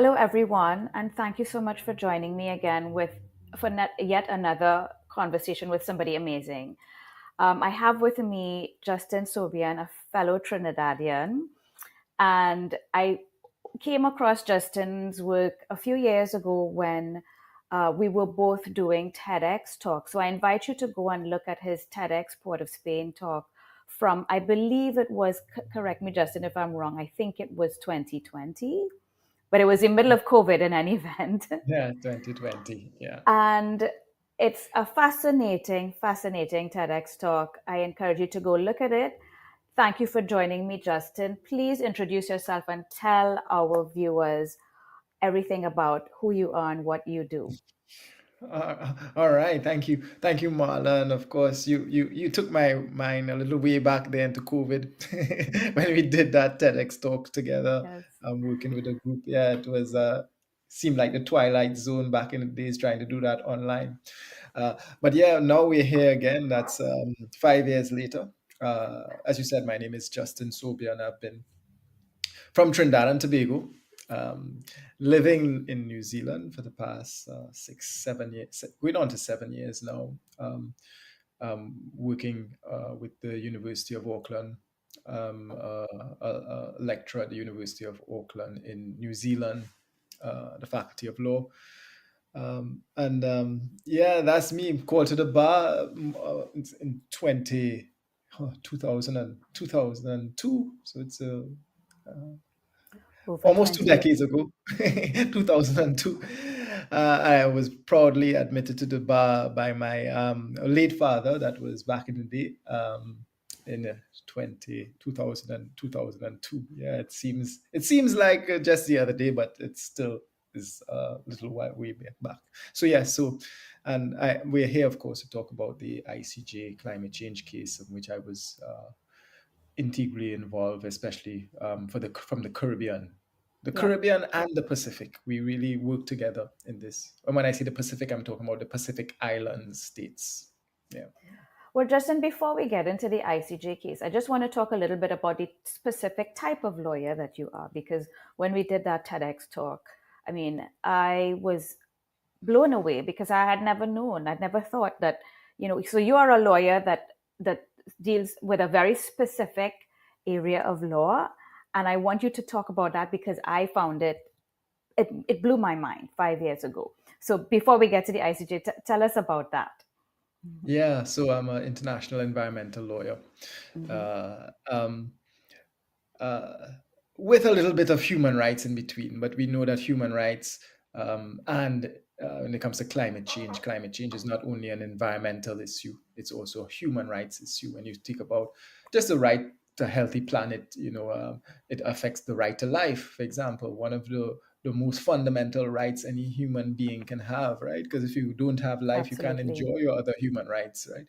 Hello, everyone, and thank you so much for joining me again yet another conversation with somebody amazing. I have with me Justin Sobion, a fellow Trinidadian, and I came across Justin's work a few years ago when we were both doing TEDx talks. So I invite you to go and look at his TEDx Port of Spain talk from, I believe it was, correct me, Justin, if I'm wrong, I think it was 2020, but it was in the middle of COVID in any event. Yeah, 2020. Yeah. And it's a fascinating TEDx talk. I encourage you to go look at it. Thank you for joining me, Justin. Please introduce yourself and tell our viewers everything about who you are and what you do. All right. Thank you, Marla. And of course, you took my mind a little way back there into COVID when we did that TEDx talk together. Yes. Working with a group. Yeah, it was seemed like the twilight zone back in the days trying to do that online. But yeah, now we're here again. That's 5 years later. As you said, my name is Justin Sobion. I've been from Trinidad and Tobago, um, living in New Zealand for the past 6, 7 years, going on to 7 years now, working with the University of Auckland, a lecturer at the University of Auckland in New Zealand, the Faculty of Law. And yeah, that's me. Called to the bar in 2002. So it's Over almost two 20 years. decades ago, 2002. I was proudly admitted to the bar by my late father. That was back in the day, in 2002. Yeah, it seems like just the other day, but it still is a little while way back. So yeah, and we're here, of course, to talk about the ICJ climate change case, in which I was integrally involved, especially from the Caribbean. The Yeah. Caribbean and the Pacific. We really work together in this. And when I say the Pacific, I'm talking about the Pacific Island states. Yeah. Well, Justin, before we get into the ICJ case, I just want to talk a little bit about the specific type of lawyer that you are, because when we did that TEDx talk, I mean, I was blown away because I had never known, I'd never thought that, so you are a lawyer that deals with a very specific area of law. And I want you to talk about that because I found it blew my mind 5 years ago. So before we get to the ICJ, tell us about that. Yeah. So I'm an international environmental lawyer. Mm-hmm. Uh, um, uh, with a little bit of human rights in between. But we know that human rights and when it comes to climate change is not only an environmental issue, it's also a human rights issue. When you think about just the right to a healthy planet, it affects the right to life, for example, one of the most fundamental rights any human being can have, right? Because if you don't have life, you can't Absolutely. enjoy your other human rights, right?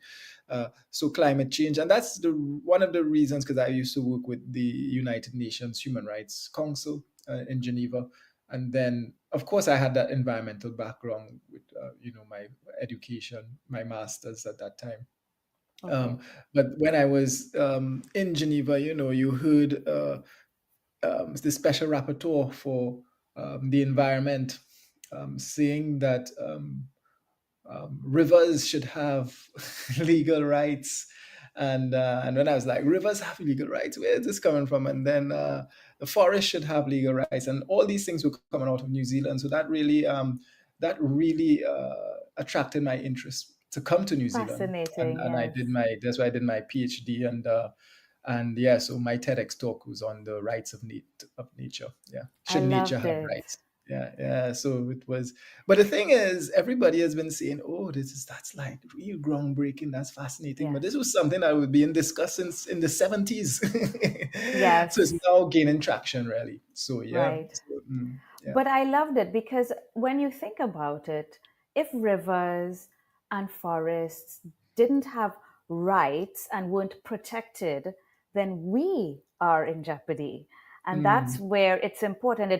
So climate change, and that's the one of the reasons, because I used to work with the United Nations Human Rights Council in Geneva, and then of course I had that environmental background with my education, my master's at that time. Okay. Um, but when I was in Geneva, you heard the special rapporteur for the environment saying that rivers should have legal rights. And when I was like, rivers have legal rights, where is this coming from? And then the forest should have legal rights, and all these things were coming out of New Zealand. So that really attracted my interest to come to New Zealand, Fascinating. and I Yes. did that's why I did my PhD, and yeah, so my TEDx talk was on the rights of nature. Yeah, I should nature loved have it. rights? Yeah, yeah. So it was, but the thing is, everybody has been saying, "Oh, that's like real groundbreaking. That's fascinating." But Yes. this was something that we've been discussing in the 70s, so it's Yes. now gaining traction, really. So yeah, Right. yeah. But I loved it because when you think about it, if rivers and forests didn't have rights and weren't protected, then we are in jeopardy. And that's Mm, where it's important.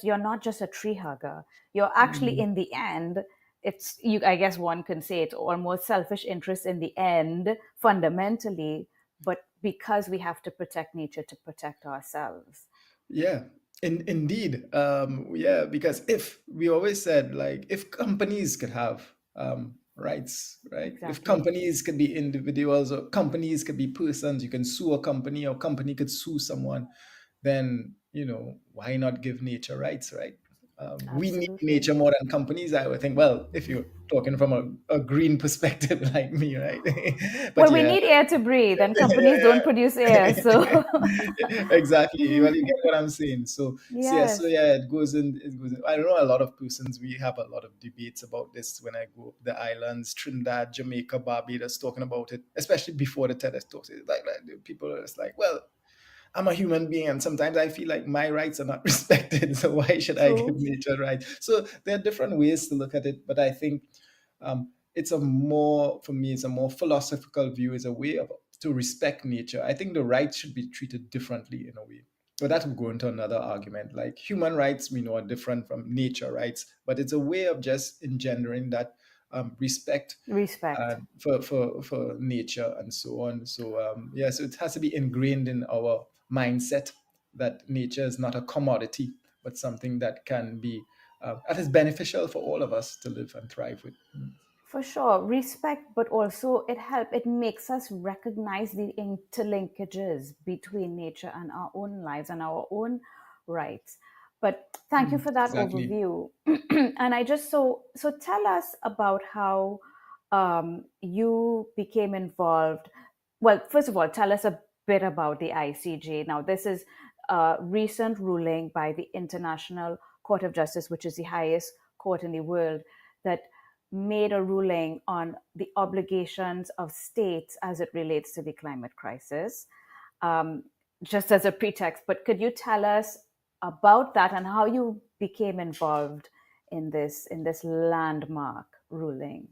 You're not just a tree hugger. You're actually, mm. in the end, I guess one can say it's almost selfish interest in the end, fundamentally, but because we have to protect nature to protect ourselves. Yeah. Indeed, yeah, because if we always said, like, if companies could have rights, right? If Exactly. companies could be individuals or companies could be persons, you can sue a company or company could sue someone, then, why not give nature rights, right? We need Absolutely. nature more than companies, I would think. Well, if you're talking from a green perspective like me, right? But Well, we yeah, need air to breathe, and companies yeah, don't produce air. So, exactly. Well, you get what I'm saying. So yes, yeah, it goes in. It goes in. I don't know a lot of persons. We have a lot of debates about this when I go up the islands, Trinidad, Jamaica, Barbados, talking about it, especially before the TEDx talks. It's like people are just like, well, I'm a human being, and sometimes I feel like my rights are not respected. So why should I give true. nature rights? So there are different ways to look at it, but I think it's a more, for me, it's a more philosophical view. It's a way of to respect nature. I think the rights should be treated differently in a way. But that will go into another argument. Like human rights, we know, are different from nature rights, but it's a way of just engendering that respect Respect. for nature and so on. So yeah, so it has to be ingrained in our mindset that nature is not a commodity, but something that can be that is beneficial for all of us to live and thrive with. For sure, respect, but also it makes us recognize the interlinkages between nature and our own lives and our own rights. But thank you for that Exactly. overview. And I just so tell us about how you became involved. Well, first of all, tell us a bit about the ICJ. Now, this is a recent ruling by the International Court of Justice, which is the highest court in the world, that made a ruling on the obligations of states as it relates to the climate crisis, um, just as a pretext. But could you tell us about that and how you became involved in this landmark ruling?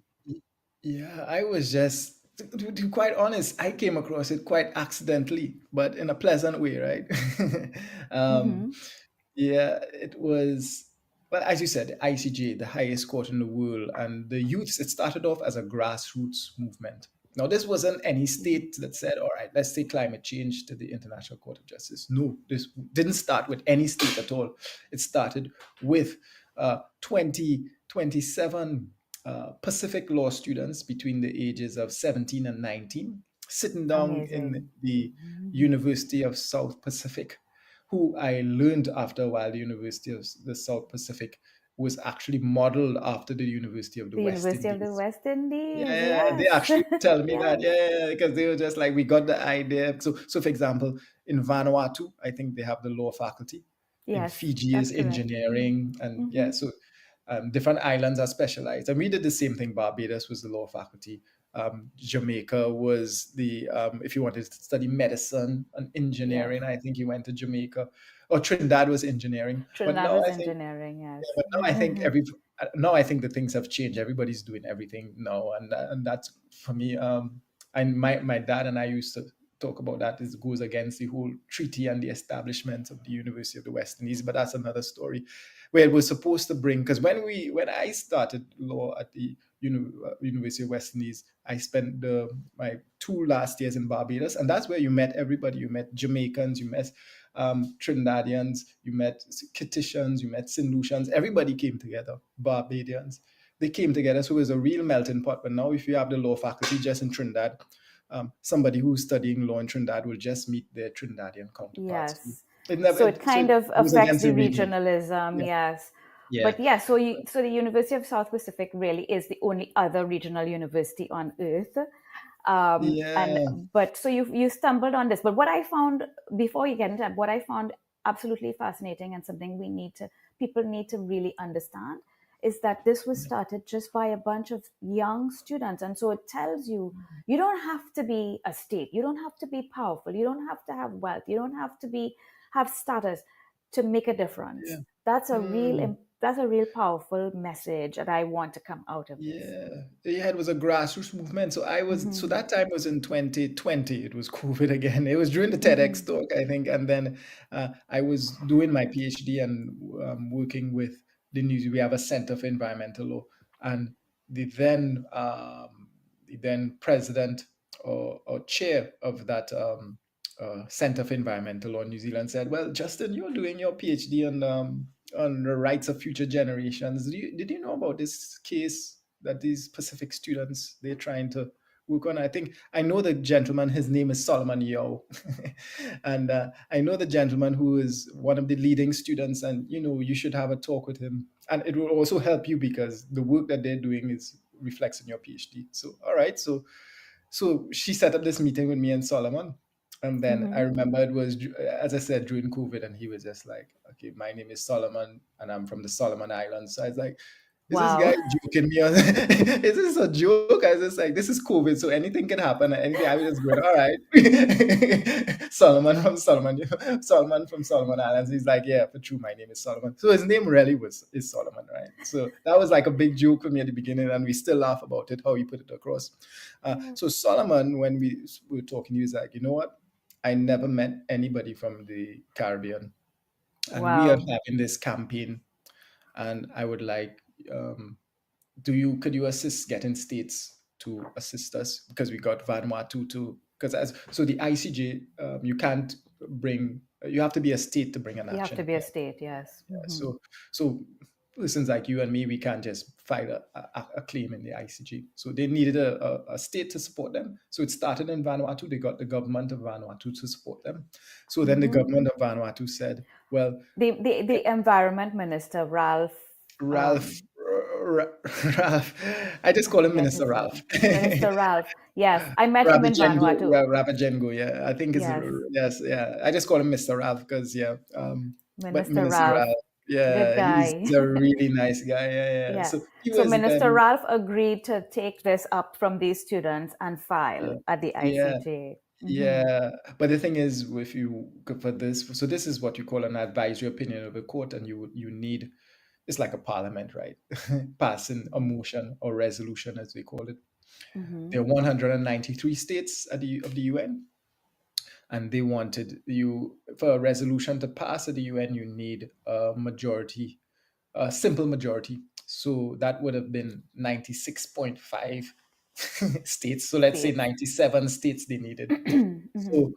Yeah, I was just, to be quite honest, I came across it quite accidentally, but in a pleasant way, right? um, Mm-hmm. yeah, it was, well, as you said, the ICJ, the highest court in the world, and the youths, it started off as a grassroots movement. Now, this wasn't any state that said, all right, let's take climate change to the International Court of Justice. No, this didn't start with any state at all. It started with 27 Pacific law students between the ages of 17 and 19 sitting down in Amazing. the University of South Pacific, who I learned after a while the University of the South Pacific was actually modeled after the University of the The West University of the Indies. West Yeah, Indies, yeah, they yes. actually tell me that. Yes. Yeah, yeah, because they were just like, we got the idea. So for example, in Vanuatu, I think they have the law faculty. In Yes, Fiji that's is correct. engineering, and yeah, Mm-hmm. so different islands are specialized. And we did the same thing. Barbados was the law faculty. Jamaica was the if you wanted to study medicine and Yes. engineering, I think you went to Jamaica. Or Trinidad was engineering. But Trinidad now was I think engineering, yeah, yes. but now I think the things have changed. Everybody's doing everything now, and that's for me. And my dad and I used to talk about that. It goes against the whole treaty and the establishment of the University of the West Indies, but that's another story. Where it was supposed to bring, because when I started law at the University of West Indies, I spent my 2 last years in Barbados, and that's where you met everybody. You met Jamaicans, you met Trinidadians, you met Kititians, you met St. Lucians, everybody came together, Barbadians. They came together, so it was a real melting pot. But now, if you have the law faculty just in Trinidad, somebody who's studying law in Trinidad will just meet their Trinidadian counterparts. Yes. It So never, it so kind it of goes affects against the the region. regionalism, Yeah, yes. yeah, But yeah, so the University of South Pacific really is the only other regional university on earth. And yeah, but so you stumbled on this. But what I found before you get into that, what I found absolutely fascinating and something we need to people need to really understand is that this was started just by a bunch of young students. And so it tells you you don't have to be a state, you don't have to be powerful, you don't have to have wealth, you don't have to be have status to make a yeah. difference. That's a Mm. real powerful message that I want to come out of this. Yeah, yeah, it was a grassroots movement. So Hmm. that time was in 2020. It was COVID again. It was during the TEDx Hmm. talk, I think. And then I was doing my PhD and working with we have a Center for Environmental Law. And the then president or chair of that Center for Environmental Law in New Zealand said, "Well, Justin, you're doing your PhD on the rights of future generations. Did you know about this case that these Pacific students they're trying to work on? I think I know the gentleman. His name is Solomon Yao, and I know the gentleman who is one of the leading students. And you should have a talk with him, and it will also help you because the work that they're doing is reflects in your PhD. So, all right, so she set up this meeting with me and Solomon. And then I Mm-hmm. remember it was, as I said, during COVID, and he was just like, "Okay, my name is Solomon, and I'm from the Solomon Islands." So I was like, "Is this guy Wow. joking me? Is this a joke?" I was just like, "This is COVID, so anything can happen. Anything." I was just going, "All right." Solomon from Solomon, Solomon from Solomon Islands. He's like, "Yeah, for true, my name is Solomon." So his name really is Solomon, right? So that was like a big joke for me at the beginning, and we still laugh about it how he put it across. So Solomon, when we were talking, he was like, "You know what? I never met anybody from the Caribbean, and we are Wow. having this campaign, and I would like, um, could you assist getting states to assist us because we got Vanuatu to because as so the ICJ, you can't bring, you have to be a state to bring an You have to action. be a state, yes. Yeah, Mm-hmm. so persons like you and me, we can't just file a claim in the ICJ. So they needed a state to support them. So it started in Vanuatu. They got the government of Vanuatu to support them. So then the Mm-hmm. government of Vanuatu said, "Well, The environment minister, Ralph, Ralph, um, Ralph, I just I call him forget Minister his Ralph, name. Minister Ralph. Yes, I met him in Vanuatu. Rabajengo, yeah, I think it's Yes, yes, yeah. I just call him Mr. Ralph because yeah, but Minister Minister Ralph. Ralph, Good yeah, he's guy. a really nice guy, yeah. Yeah. So he So was Minister then, Ralph agreed to take this up from these students and file yeah, at the yeah, ICJ. Mm-hmm. yeah. But the thing is, if you go for this, so this is what you call an advisory opinion of a court, and you need, it's like a parliament, right? Passing a motion or resolution, as we call it. Mm-hmm. There are 193 states of the UN, and they wanted you for a resolution to pass at the UN, you need a majority, a simple majority. So that would have been 96.5 states. So let's say States. 97 states they needed. Mm-hmm. So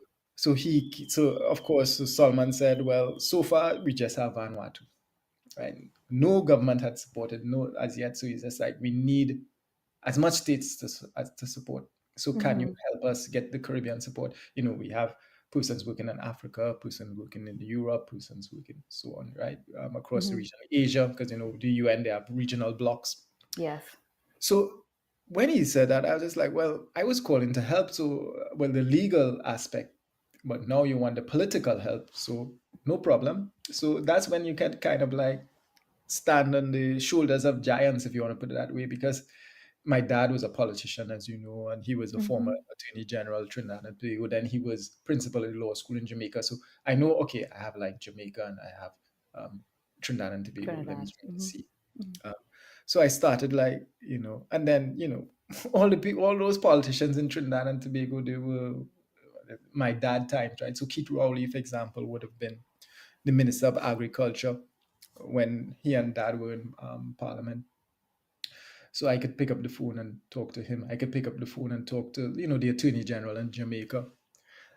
so of course, so Solomon said, "Well, so far we just have Vanuatu, right? No government had supported no as yet. So he's just like, we need as much states to support. So can you Mm-hmm. help us get the Caribbean support? We have persons working in Africa, persons working in Europe, persons working so on, right? Across the Mm-hmm. region, Asia, because the UN, they have regional blocks. Yes. So when he said that, I was just like, well, I was calling to help. So, well, the legal aspect, but now you want the political help. So no problem. So that's when you can kind of like stand on the shoulders of giants, if you want to put it that way, because my dad was a politician, as you know, and he was a former Mm-hmm. attorney general of Trinidad and Tobago. Then he was principal at law school in Jamaica. So I know, okay, I have like Jamaica and I have Trinidad and Tobago. Let me Trinidad. try and Mm-hmm. see. Um, so I started like, and then, all the people, all those politicians in Trinidad and Tobago, they were my dad times, right? So Keith Rowley, for example, would have been the Minister of Agriculture when he and dad were in Parliament. So I could pick up the phone and talk to him. I could pick up the phone and talk to, the Attorney General in Jamaica.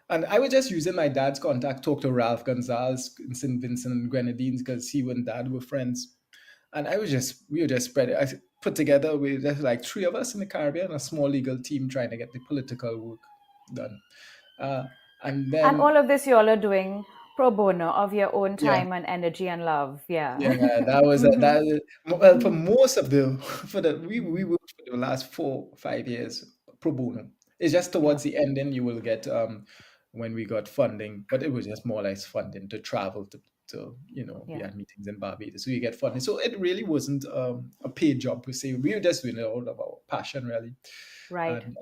And I was just using my dad's contact, talk to Ralph Gonzalez in St. Vincent and Grenadines because he and dad were friends. And we were just spread it. I put together, we just like three of us in the Caribbean, a small legal team trying to get the political work done. Uh, and And then, all of this you all are doing pro bono of your own yeah, time and energy and love. Yeah. yeah, that was Mm-hmm. well, for most of the for the we worked for the last 4 5 years pro bono. It's just Yeah. towards the ending you will get when we got funding, but it was just more or less funding to travel to we Yeah. had meetings in Barbados, so you get funding. So it really wasn't a paid job per se. We were just doing it out of our passion, really, Right. and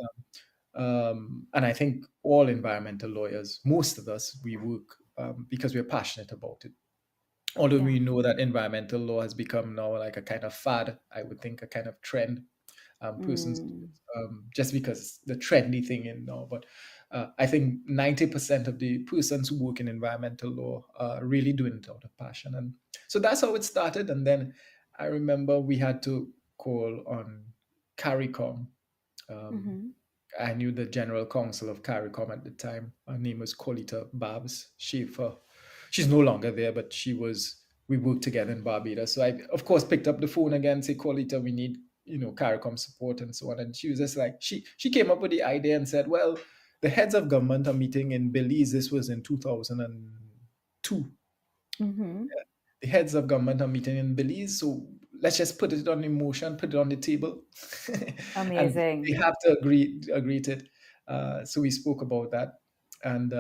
and I think all environmental lawyers, most of us, we work because we're passionate about it, although Yeah. we know that environmental law has become now like a kind of fad, I would think a kind of trend. Persons do Mm. it just because it's the trendy thing in now. But I think 90% of the persons who work in environmental law are really doing it out of passion. And so that's how it started. And then I remember we had to call on CARICOM. Um, Mm-hmm. I knew the general counsel of CARICOM at the time. Her name was Colita Babs Schaefer. She's no longer there, but we worked together in Barbados. So I, of course, picked up the phone again, say, Colita, we need, CARICOM support and so on. And she was just like, she came up with the idea and said, well, the heads of government are meeting in Belize. This was in 2002. Mm-hmm. The heads of government are meeting in Belize, so let's just put it on in motion, put it on the table, and they Amazing. have to agree to it. So we spoke about that, and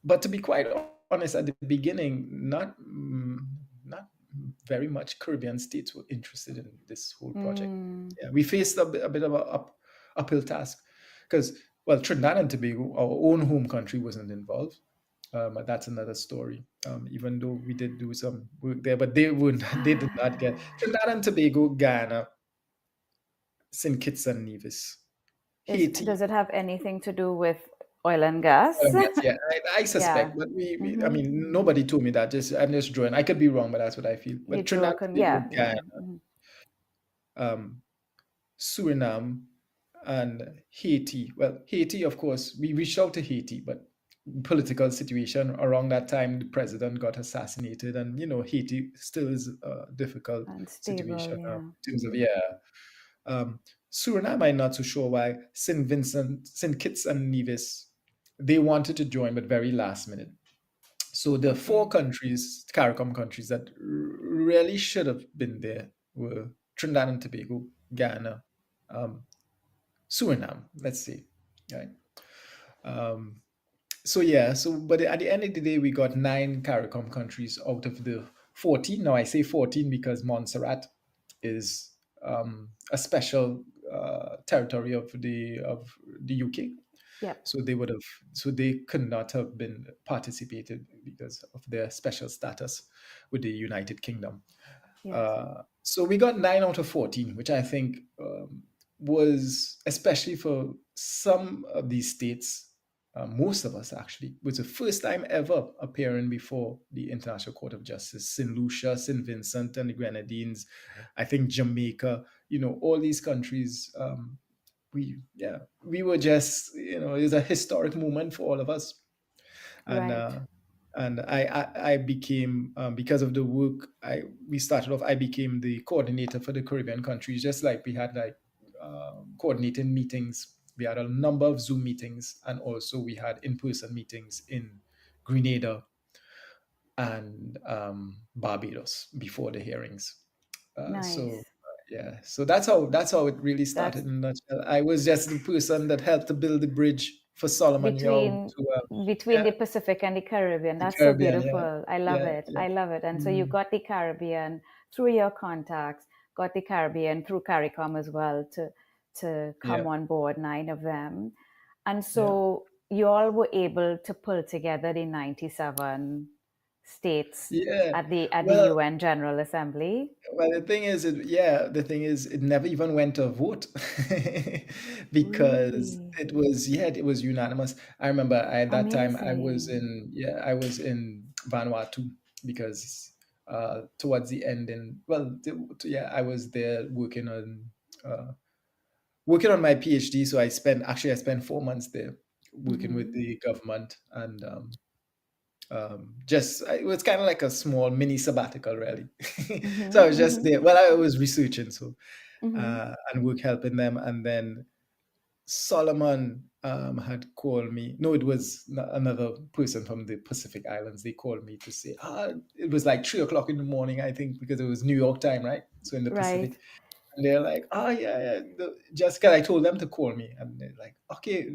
but to be quite honest, at the beginning, not very much Caribbean states were interested in this whole project. Mm, Yeah, we faced a bit of a uphill task because, well, Trinidad and Tobago, our own home country, wasn't involved. But that's another story. Even though we did do some work there, but they did not get Trinidad and Tobago, Guyana, St. Kitts and Nevis, Haiti. does it have anything to do with oil and gas? Yes, yeah, I Yeah. suspect, but I Mm-hmm. mean, nobody told me that. I'm just drawing. I could be wrong, but that's what I feel. You But drew a Trinidad, yeah, Tobago, yeah. Guyana, Mhm. um, Suriname, and Haiti. Well, Haiti, of course, we reached out to Haiti, but political situation around that time, the president got assassinated, and Haiti still is a difficult Unstable, situation yeah. in terms of Um, Suriname, I'm not so sure why. Saint Vincent, Saint Kitts and Nevis, they wanted to join, but very last minute. So the four Okay. countries, CARICOM countries that really should have been there were Trinidad and Tobago, Guyana, um, Suriname, let's say, right? Um, so yeah, but at the end of the day, we got 9 countries out of the 14. Now I say 14 because Montserrat is a special territory of the UK. Yep. So they could not have been participated because of their special status with the United Kingdom. Yes. So we got 9 out of 14, which I think was, especially for some of these states, most of us actually, was the first time ever appearing before the International Court of Justice. St. Lucia, St. Vincent and the Grenadines, I think Jamaica, all these countries. We were just, it was a historic moment for all of us, and Right. uh, and I became, because of the work we started off, I became the coordinator for the Caribbean countries. Just like we had like coordinating meetings, we had a number of Zoom meetings, and also we had in-person meetings in Grenada and Barbados before the hearings. So Nice. yeah, so that's how it really That's started in a nutshell. I was just the person that helped to build the bridge for Solomon Yow between to between yeah, the Pacific and the Caribbean. the That's so Caribbean. Yeah, beautiful. I love yeah, it. yeah. I love it. And so you Mm, got the Caribbean through your contacts, got the Caribbean through CARICOM as well to yeah, come on board, 9 of them. And yeah, so you all were able to pull together the 97 states yeah. at the Well, UN General Assembly. the thing is, it never even went to a vote because Really it was unanimous. I remember at that time amazing. I was in Vanuatu because towards the end I was there uh, working on my PhD. So I spent 4 months there working with Hmm. the government, and just it was kind of like a small mini sabbatical, really. So I Hmm. was just Hmm. there. Well, I was researching, so Hmm. and work helping them, and then Solomon had called me. No, it was another person from the Pacific Islands. They called me to say, it was like 3 o'clock in the morning, I think, because it was New York time, right? So in the Right. Pacific. And they're like, oh, yeah, yeah. Just because I told them to call me. And they're like, okay,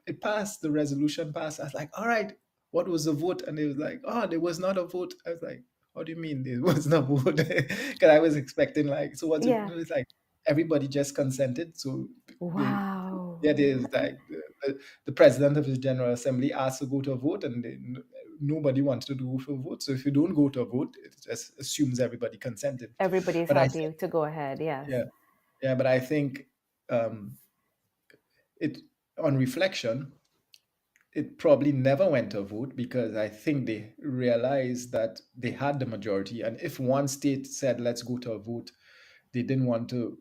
it passed, the resolution passed. I was like, all right, what was the vote? And they was like, oh, there was not a vote. I was like, what do you mean there was no vote? Because I was expecting, like, so what's it? Yeah. It's like, everybody just consented. So they, Wow. yeah, there's like the president of the General Assembly asked to go to a vote, and nobody wanted to go for a vote. So if you don't go to a vote, it just assumes everybody consented. Everybody's But I happy to go ahead. Yes. yeah, yeah, but I think um, it on reflection, it probably never went to a vote because I think they realized that they had the majority, and if one state said let's go to a vote, they didn't want to,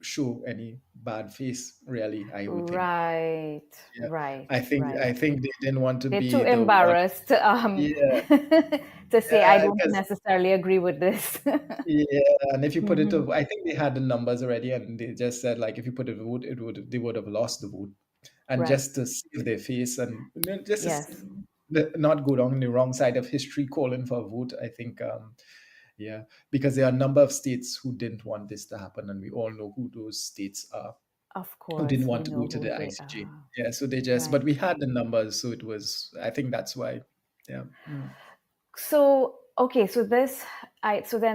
show any bad face, really, I would think. Right, Yeah. right, I right. think they didn't want to They're too be the one. embarrassed Yeah, to say, I don't because necessarily agree with this. yeah, and if you put it Hmm. to, I think they had the numbers already, and they just said like if you put it to vote, they would have lost the vote, and Right. just to save their face and just to Yes, not go down the wrong side of history calling for a vote, I think yeah, because there are a number of states who didn't want this to happen, and we all know who those states are of who didn't course, we want to go know to who the they ICJ. are. Yeah, so they just, but Right. we had the numbers, so it was. I think that's why. Yeah. Mm. So, okay, so then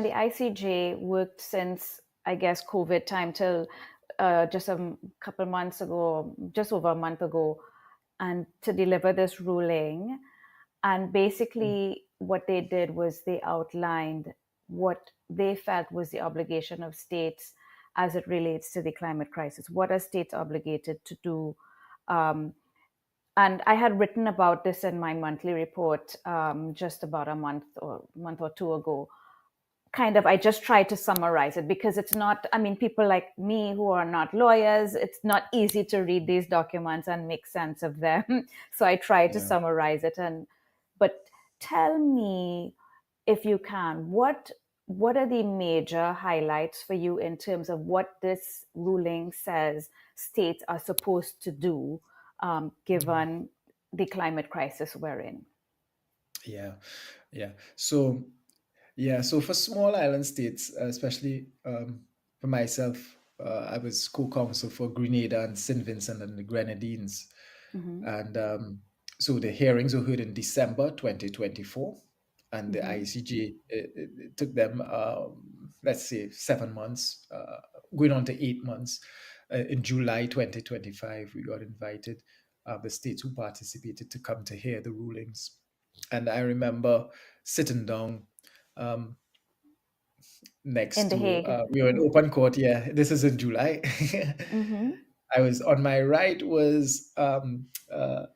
the ICJ worked since, I guess, COVID time till just a couple months ago, just over a month ago, and to deliver this ruling. And basically, what they did was they outlined what they felt was the obligation of states as it relates to the climate crisis. What are states obligated to do? Um, and I had written about this in my monthly report just about a month or two ago. Kind of, I just tried to summarize it because it's not. I mean, people like me who are not lawyers, it's not easy to read these documents and make sense of them. So I tried to Yeah. summarize it. But tell me, if you can, what are the major highlights for you in terms of what this ruling says states are supposed to do, given the climate crisis we're in? Yeah. Yeah. So yeah, so for small island states, especially for myself, I was co-counsel for Grenada and St. Vincent and the Grenadines. Hmm. And so the hearings were heard in December 2024, and the Hmm. ICJ, it took them, let's say, 7 months, going on to 8 months. In July 2025, we got invited, the states who participated, to come to hear the rulings. And I remember sitting down um, In next The to, Hague. we were in open court. Yeah, this is in July. Hmm. I was on my right was the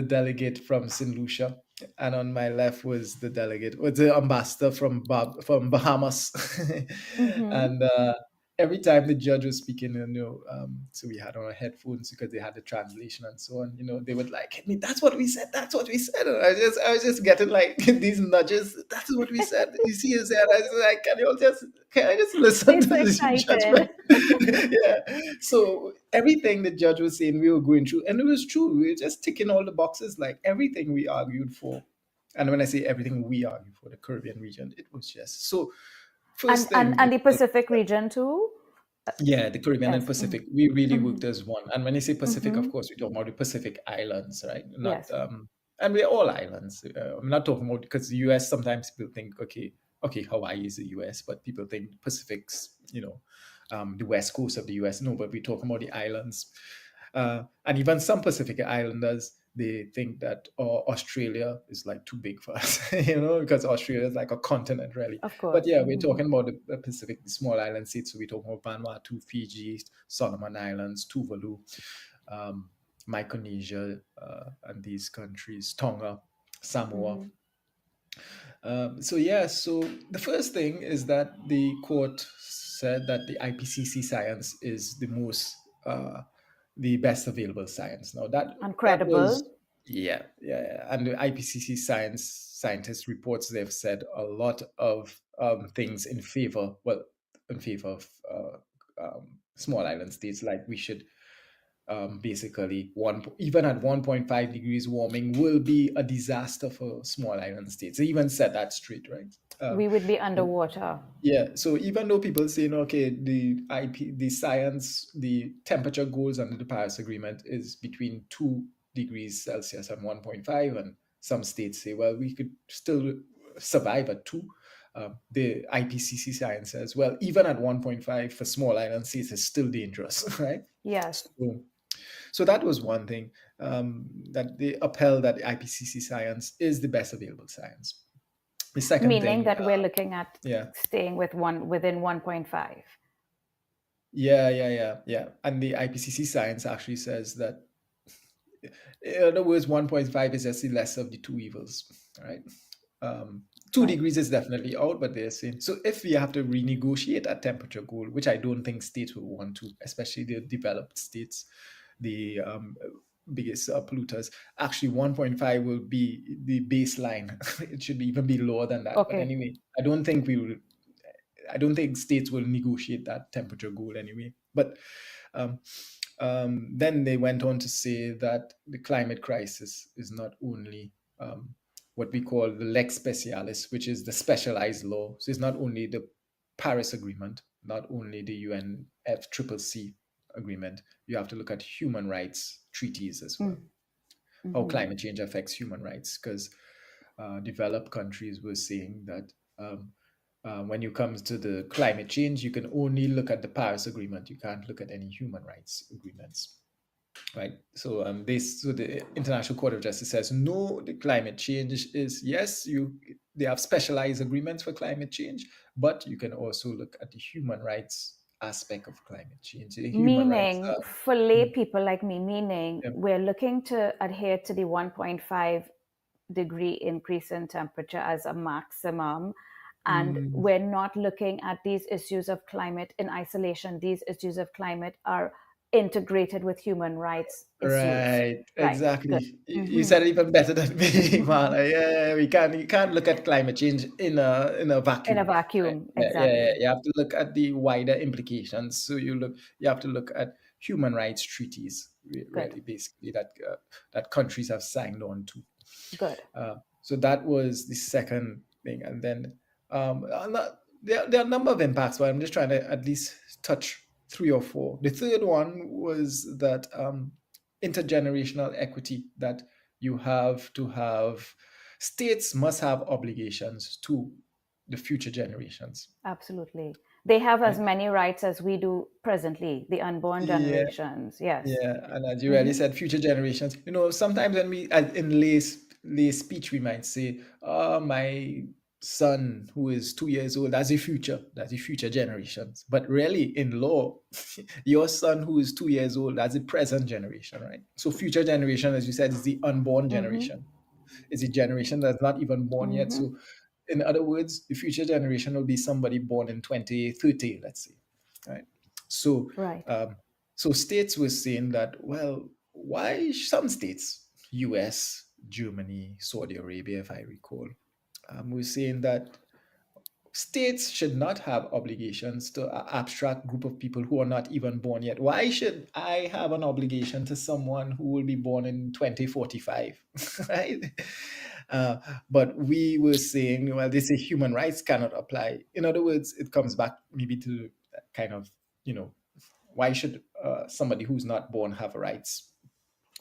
delegate from St. Lucia, and on my left was the ambassador from Bahamas, Hmm. and every time the judge was speaking, so we had our headphones because they had the translation and so on. They would like hit me. That's what we said. That's what we said. And I was just getting like these nudges. That's what we said. You see, you said. I was like, can I just listen They're to so this excited. judgment? Yeah. So everything the judge was saying, we were going through, and it was true. We were just ticking all the boxes, like everything we argued for. And when I say everything we argued for, the Caribbean region, it was just so. and First and thing, and the Pacific region too. yeah, the Caribbean and Yes. Pacific, we really Hmm. worked as one. And when you say Pacific, of Hmm. course, we talk about the Pacific Islands, right? Not Yes, and we're all islands. I'm not talking about, because the US, sometimes people think, okay, Hawaii is the US, but people think Pacific's, the west coast of the US. No, but we're talking about the islands. And even some Pacific Islanders, they think that Australia is like too big for us, because Australia is like a continent, really. of But course. yeah, we're Hmm. talking about the Pacific, the small island states. So we're talking about Vanuatu, Fiji, Solomon Islands, Tuvalu, um, Micronesia, and these countries, Tonga, Samoa. Hmm. So yeah, so the first thing is that the court said that the IPCC science is the best available science. Now that was, Incredible. yeah, and the IPCC scientist reports, they've said a lot of things in favor of small island states, like we should basically even at 1.5 degrees warming will be a disaster for small island states. They even said that straight, right? Um, We would be underwater. yeah. So even though people saying, okay, the temperature goals under the Paris Agreement is between 2 degrees Celsius and 1.5, and some states say, well, we could still survive at 2. The IPCC science says, well, even at 1.5 for small island states is still dangerous, right? Yes, So that was one thing, that they upheld, that the IPCC science is the best available science. The second meaning thing, that we're looking at yeah, staying within 1.5. yeah, and the IPCC science actually says that, in other words, 1.5 is just the lesser of the two evils, right? 2 Right. degrees is definitely out, but they're saying so if we have to renegotiate a temperature goal, which I don't think states will want to, especially the developed states, the biggest polluters. Actually, 1.5 will be the baseline. It should even be lower than that. But Okay. anyway, I don't think states will negotiate that temperature goal anyway. But um, then they went on to say that the climate crisis is not only what we call the lex specialis, which is the specialized law. So it's not only the Paris Agreement, not only the UNFCCC agreement. You have to look at human rights treaties as well, how Mm-hmm. climate change affects human rights, because developed countries were saying that when you come to the climate change, you can only look at the Paris Agreement. You can't look at any human rights agreements, right? So so the International Court of Justice says no. The climate change is yes, they have specialized agreements for climate change, but you can also look at the human rights aspect of climate change. The human rights Meaning, are for lay mm, people like me, meaning yeah, we're looking to adhere to the 1.5-degree increase in temperature as a maximum. And mm, we're not looking at these issues of climate in isolation. These issues of climate are integrated with human rights issues. right, Right. Good. exactly. You Mm-hmm. said it even better than me, Marla. Yeah, you can't look at climate change in a In a vacuum. Right? vacuum, Yeah, yeah, yeah. exactly. You have to look at the wider implications. So you have to look at human rights treaties, Good. really, basically that countries have signed on to. Good. So that was the second thing, and then there are a number of impacts, but I'm just trying to at least touch three or four. The third one was that intergenerational equity, that you have to have states must have obligations to the future generations, Absolutely. They have as right? many rights as we do presently, the unborn Yeah, generations. Yes. yeah, and as you already Mm-hmm. said, future generations. Sometimes when we in lay speech, we might say, "Oh, my son who is 2 years old, that's the future. That's the future generations." But really, in law, your son who is 2 years old, that's the present generation, right? So future generation, as you said, is the unborn Mm-hmm. generation. Is a generation that's not even born yet. Mm-hmm. So, in other words, the future generation will be somebody born in 2030, let's say, right? So, Right. um, so states were saying that, well, why some states, US, Germany, Saudi Arabia, if I recall, were saying that states should not have obligations to an abstract group of people who are not even born yet. Why should I have an obligation to someone who will be born in 2045? Right? Uh, but we were saying, well, they say human rights cannot apply. In other words, it comes back maybe to that kind of, why should somebody who's not born have rights?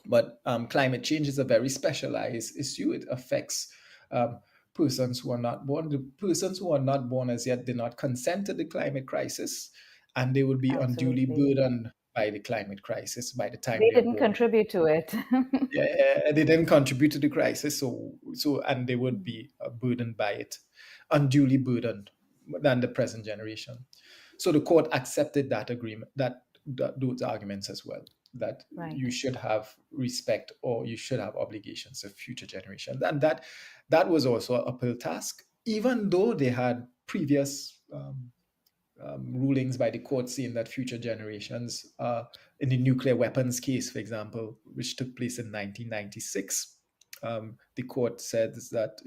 But climate change is a very specialized issue. It affects um, persons who are not born. The persons who are not born as yet did not consent to the climate crisis, and they will be unduly Absolutely. burdened by the climate crisis by the time They they are didn't born. contribute to it. Yeah, they didn't contribute to the crisis, and they would be burdened by it, unduly burdened than the present generation. So the court accepted that agreement, that those arguments as well, that Right. you should have respect or you should have obligations of future generations, and that was also a uphill task, even though they had previous rulings by the court saying that future generations, in the nuclear weapons case, for example, which took place in 1996, the court said that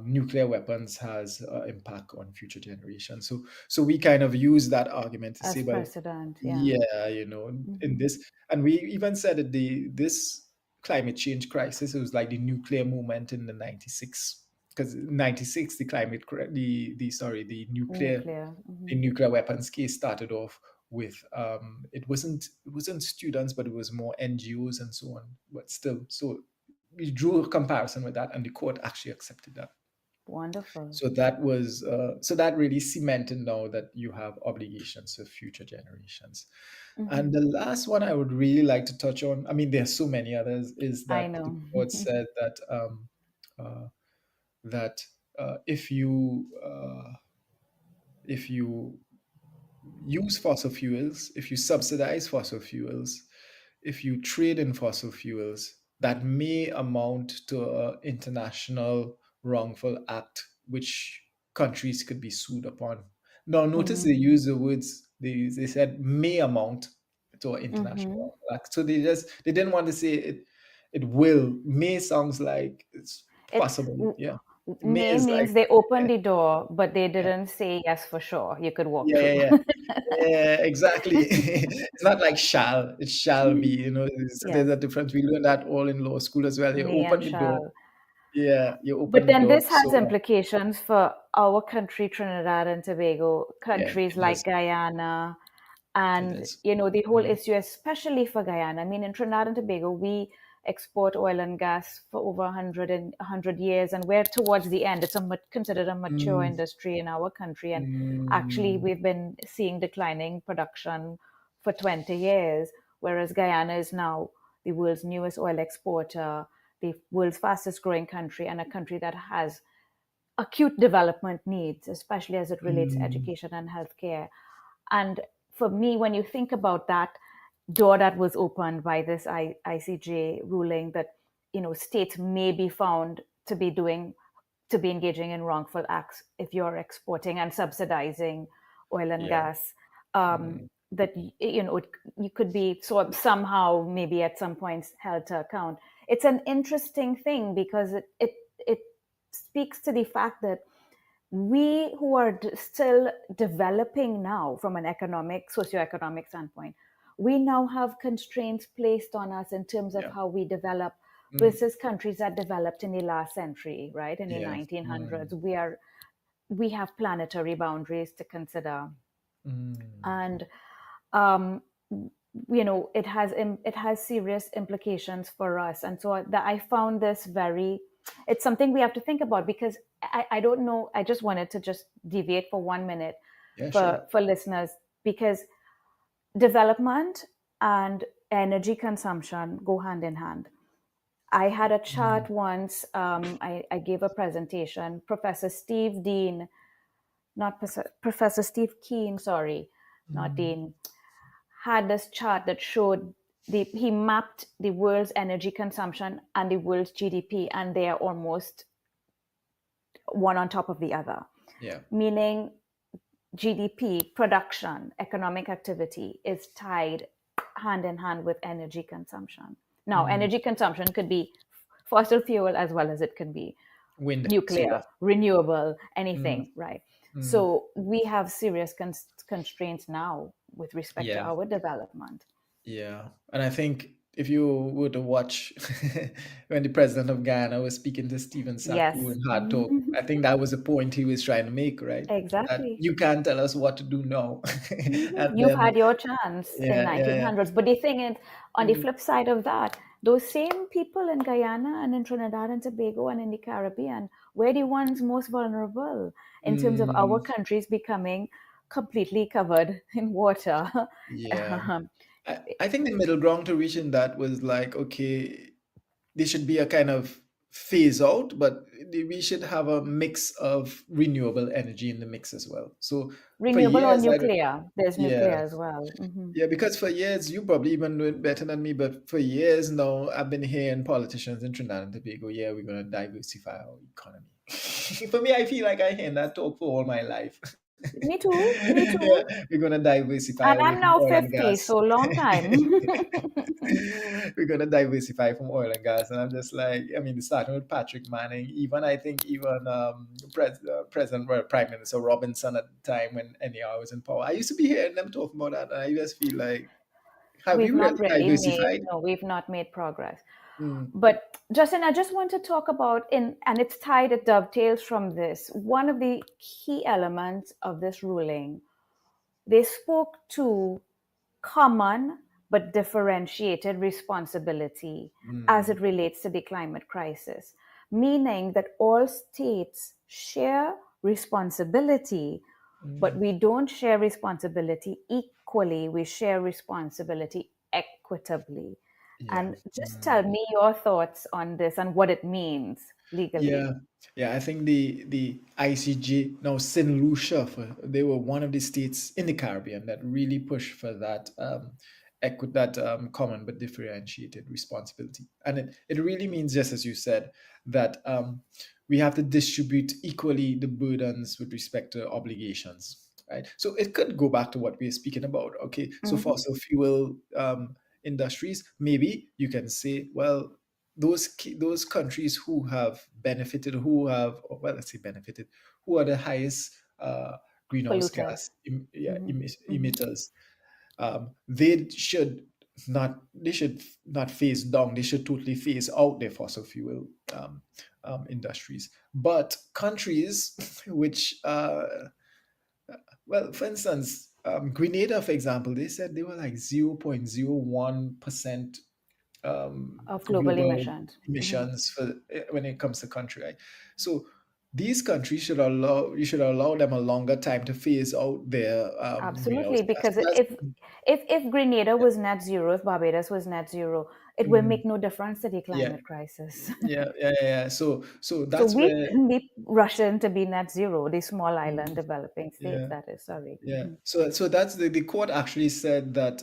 nuclear weapons has impact on future generations. So we kind of use that argument to As say, well, precedent, yeah. yeah, in Mm-hmm. this, and we even said that this climate change crisis, it was like the nuclear moment in the 96, because 96 the Nuclear. the Mm-hmm. nuclear weapons case started off with it wasn't students, but it was more NGOs and so on, but still, so we drew a comparison with that, and the court actually accepted that. Wonderful. So that really cemented now that you have obligations to future generations. Mm-hmm. And the last one I would really like to touch on, I mean, there's so many others, is I that the know. court said that uh, that if you use fossil fuels, if you subsidize fossil fuels, if you trade in fossil fuels, that may amount to international wrongful act which countries could be sued upon. Now, notice Mm-hmm. they use the words, they said may amount to an international Mm-hmm. wrongful act. So they didn't want to say it will. May sounds like it's It's possible. Yeah. May may is like, means they opened the door, but they yeah, didn't say yes for sure. You could walk yeah, yeah, through. yeah. Yeah, exactly. It's not like shall, it shall be, there's Yes, a difference. We learned that all in law school as well. You may and open the door. shall. Yeah, you But open the then door. this has So implications for our country, Trinidad and Tobago, yeah, countries it like does. Guyana, It and does. the whole Mm, issue, especially for Guyana. I mean, in Trinidad and Tobago, we export oil and gas for over 100 years, and we're towards the end. It's considered a mature mm, industry in our country, and actually, mm, we've been seeing declining production for 20 years, whereas Guyana is now the world's newest oil exporter, the world's fastest growing country, and a country that has acute development needs, especially as it relates to mm, education and healthcare. And for me, when you think about that door that was opened by this ICJ ruling that states may be found to be engaging in wrongful acts if you're exporting and subsidizing oil and yeah. gas, um, Mm, that you could be somehow maybe at some points held to account. It's an interesting thing because it speaks to the fact that we who are still developing now from an socioeconomic standpoint, we now have constraints placed on us in terms of yeah. how we develop Mm, versus countries that developed in the last century, right? In the yeah. 1900s, Mm, we have planetary boundaries to consider, mm, and um, it has serious implications for us. And so I found this very, it's something we have to think about because I don't know. I just wanted to just deviate for 1 minute yeah, sure. for listeners, because development and energy consumption go hand in hand. I had a Mm, chat once. I gave a presentation. Professor Steve Dean, not Professor Steve Keen, sorry, not mm, Dean, had this chart that showed he mapped the world's energy consumption and the world's GDP, and they are almost one on top of the other. yeah. Meaning, GDP, production, economic activity is tied hand in hand with energy consumption. Now, Mm, energy consumption could be fossil fuel as well as it can be wind, solar. nuclear, renewable, Mm, anything, right? mm, So we have serious constraints now with respect to yeah. our development. Yeah, and I think if you were to watch when the president of Ghana was speaking to Stephen Saku Yes. in Hard Talk, I think that was the point he was trying to make, right? That Exactly. you can't tell us what to do now. And You've then, had your chance in yeah, yeah, yeah. 1900s. But the thing is, on the Mm, flip side of that, those same people in Guyana and in Trinidad and Tobago and in the Caribbean were the ones most vulnerable in terms of our mm, countries becoming completely covered in water. yeah. Um, I think the middle ground to reaching that was like, okay, there should be a kind of phase out, but we should have a mix of renewable energy in the mix as well. So for Renewable or years, nuclear. There's nuclear yeah, as well. Hmm. yeah, because for years, you probably even know it better than me, but for years now, I've been hearing politicians in Trinidad and Tobago, yeah, we're going to diversify our economy. For me, I feel like I hear that talk for all my life. Me too. Me Yeah, too. we're going to diversify And away I'm from now oil and 50, gas. so long time. We're gonna diversify from oil and gas, and I'm just like, I mean, starting with Patrick Manning, even I think even President, well, Prime Minister Robinson at the time when NER was in power, I used to be hearing them talking about that, and I just feel like, have we We've not really really made, diversified? no, we've not made progress. Mm, But Justin, I just want to talk about and it's tied, it dovetails from this. One of the key elements of this ruling, they spoke to common but differentiated responsibility as mm, it relates to the climate crisis, meaning that all states share responsibility, but mm, we don't share responsibility equally. We share responsibility equitably. yeah. And just tell Mm. me your thoughts on this and what it means legally. Yeah, yeah. I think the ICJ now Saint Lucia they were one of the states in the Caribbean that really pushed for that that common but differentiated responsibility, and it really means, just as you said, that we have to distribute equally the burdens with respect to obligations, right? So it could go back to what we're speaking about. Okay, so Mm-hmm. fossil fuel industries, maybe you can say, well, those countries who have benefited, who have, or, well, let's say benefited, who are the highest greenhouse Polluters. gas Mm-hmm. Mm-hmm. emitters, they should not phase down. They should totally phase out their fossil fuel industries. But countries which, well, for instance, Grenada, for example, they said they were like 0.01% Of global global emissions. Mm-hmm. emissions for when it comes to country, right? So these countries should allow you should allow them a longer time to phase out their greenhouse Absolutely, gas. because That's if Grenada was net zero, if Barbados was net zero, it will mm, make no difference to the yeah, climate crisis. yeah. So So that's we where shouldn't be rushing to be net zero, the small island mm, developing states, yeah. that is, sorry. Yeah. So that's the court actually said that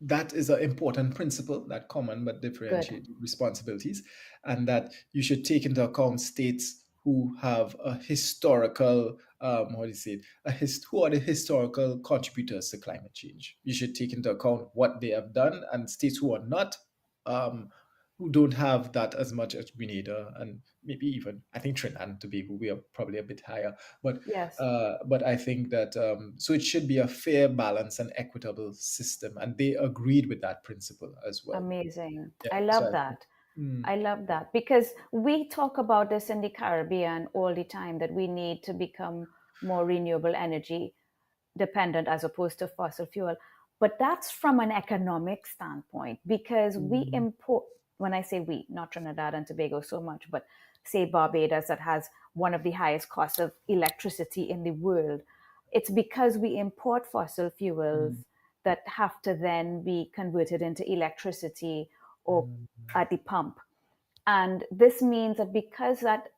that is an important principle, that common but Good. differentiated responsibilities, and that you should take into account states who have a historical, how do you say it, who are the historical contributors to climate change. You should take into account what they have done, and states who are not, um, who don't have that as much as Grenada, and maybe even I think Trinidad and Tobago, we are probably a bit higher, but Yes. but I think that so it should be a fair, balanced, and equitable system, and they agreed with that principle as well. Amazing. Yeah. I So love I think, that. I love that because we talk about this in the Caribbean all the time that we need to become more renewable energy dependent as opposed to fossil fuel. But that's from an economic standpoint because we mm, import, when I say we, not Trinidad and Tobago so much, but say Barbados that has one of the highest costs of electricity in the world. It's because we import fossil fuels mm, that have to then be converted into electricity or mm, at the pump. And this means that because that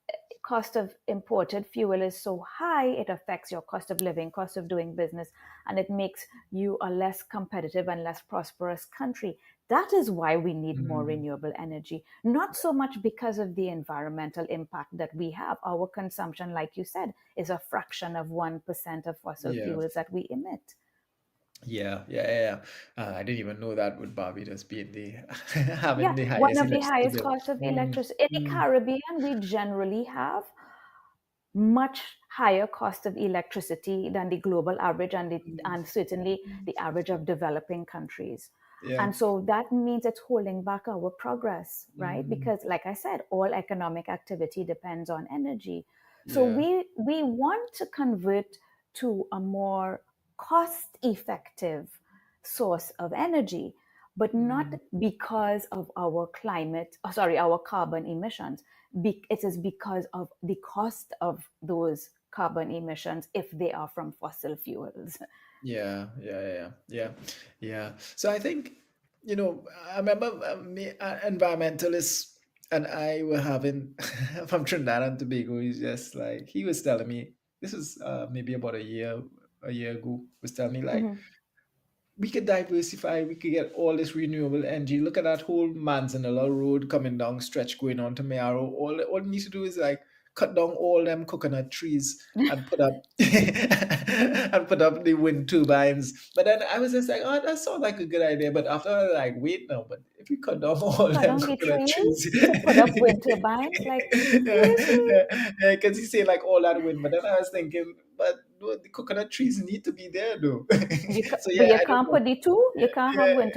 cost of imported fuel is so high, it affects your cost of living, cost of doing business, and it makes you a less competitive and less prosperous country. That is why we need more mm, renewable energy, not so much because of the environmental impact that we have. Our consumption, like you said, is a fraction of 1% of fossil yeah. fuels that we emit. I didn't even know that, with Barbados being the Yeah, having the one highest of the electricity highest bill. costs of Mm, electricity. In the mm, Caribbean, we generally have much higher cost of electricity than the global average and certainly the average of developing countries. yeah. And so that means it's holding back our progress, right? Mm, Because like I said, all economic activity depends on energy. So yeah. we want to convert to a more cost effective source of energy, but not Mm, because of our climate, sorry, our carbon emissions. It is because of the cost of those carbon emissions if they are from fossil fuels. yeah. So I think, I remember environmentalists and I were having from Trinidad and Tobago. He's just like, he was telling me, this was maybe about a year ago, was telling me like, Mhm. we could diversify, we could get all this renewable energy. Look at that whole Manzanilla road coming down, stretch going on to Mayaro. All it needs to do is like cut down all them coconut trees and put up and put up the wind turbines. But then I was just like, oh, that sounds like a good idea. But after I was like, wait now, but if we cut down all Cut them down the coconut trees trees, to put up wind turbines. Like, seriously? because he say like all that wind. But then I was thinking, but no, the coconut trees need to be there though. So But yeah, you I don't can't know. put the two. You can't have Yeah, wind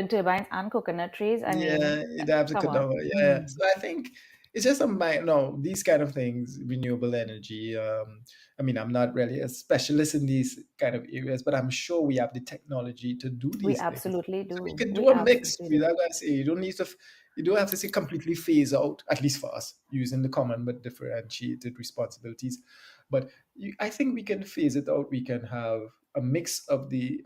turbines and coconut trees. I mean, yeah, you'd have to come cut on. down. Yeah, so I think it's just a mind. No, these kind of things, renewable energy. I mean, I'm not really a specialist in these kind of areas, but I'm sure we have the technology to do We these things. absolutely So we do. could We do a mix. absolutely We do. like I say, you don't have to say completely phase out. At least for us, using the common but differentiated responsibilities. But I think we can phase it out. We can have a mix of the